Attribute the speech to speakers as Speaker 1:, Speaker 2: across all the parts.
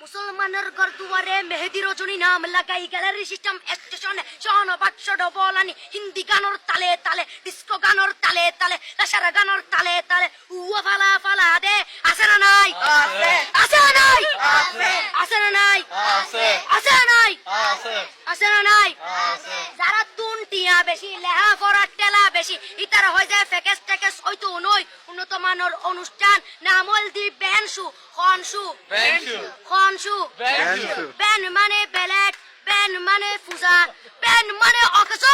Speaker 1: মুসলমানের ঘর দুয়ারে মেহেদি রজনী নাম লাগাই গ্যালারি সিস্টেম স্টেশনে সহনবাদ ডবলানি হিন্দি গানের তালে তালে ডিস্কো গানের তালে তালে লাসারা গানের তালে তালে উয়া ফালা ফালা দে আছে না নাই আছে আছে না নাই আছে আছে না নাই আছে আছে না নাই আছে আছে না নাই আছে যারা তুনটিয়া বেশি লেহা পড়া টেলা বেশি ইতারা হয়ে যায় ফেকেস টেকেস হয়তো নয় উন্নত মানের অনুষ্ঠান নামল দি বেনশু খনশু খনশু বেন মানে বেলেট বেন মানে ফুজা বেন মানে অকস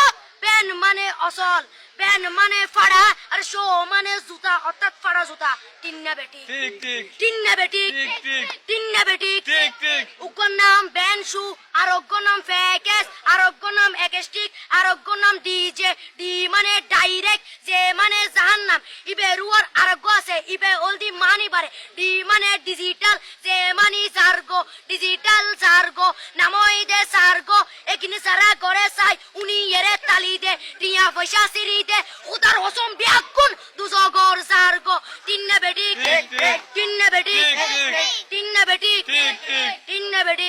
Speaker 1: বেন মানে অসল বেন মানে ফাড়া আর শো মানে জুতা অর্থাৎ ফাড়া জুতা তিন্না বেটি ঠিক ঠিক তিন্না বেটি ঠিক ঠিক তিন্না বেটি ঠিক ঠিক উগ্র নাম বেনশু আরোগ্য নাম ফেকেস আরোগ্য নাম একেস্টিক আরোগ্য নাম ডিজে ডি মানে ডাইরেক্ট যে মানে জাহান্নাম ইবে রুয়ার আরোগ্য আছে ইবে অলদি মানি বারে ডি মানে ডিজিটাল যে মানি জার্গো ডিজিটাল জার্গো নামই দে সার্গো একিনি সারা করে সাই উনি এরে তালি দে টিয়া পয়সা সিরি দে উদার হসম বিয়াকুন দুজগর জার্গো তিন্না বেটি তিন্না বেটি তিন্না বেটি তিন্না বেটি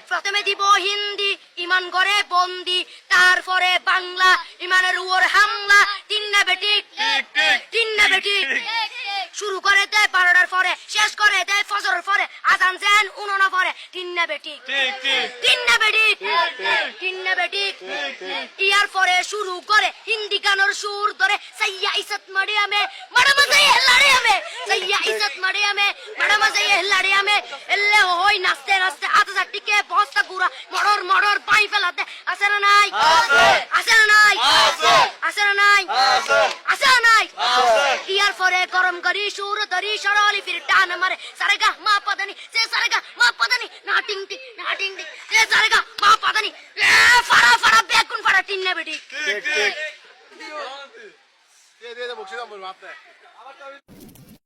Speaker 1: প্রথমে দিব হিন্দি ইমান করে বন্দি তারপরে বাংলা ইমানের উপর হামলা তিন্না বেটি তিন্না বেটি শুরু করে দেয় 12টার পরে শেষ করে দেয় ফজরের পরে আজান যেন উননা পরে তিন্না বেটি তিন্না বেটি তিন্না বেটি ইয়ার পরে শুরু করে হিন্দি গানের সুর ধরে সাইয়া ইজ্জত মারিয়ামে ম্যাডাম যাই লাড়িয়ামে সাইয়া ইজ্জত মারিয়ামে ম্যাডাম যাই লাড়িয়ামে এলে হই নাচতে নাচতে আধা টিকে বস্তা গুড়া মড়র মড়র পাই ফেলাতে আছে না নাই আছে না নাই আছে না নাই আছে না নাই ইয়ার পরে গরম করি সুর ধরি সরলি ফির টান মারে সারেগা মা পাদানি সে সারেগা মা পাদানি না টিং টিং না টিং টিং সে সারেগা মা পাদানি ফাড়া ফাড়া বেগুন ফাড়া তিন্না বেটি ঠিক ঠিক দিয়ে বকশিস বলবো আপনি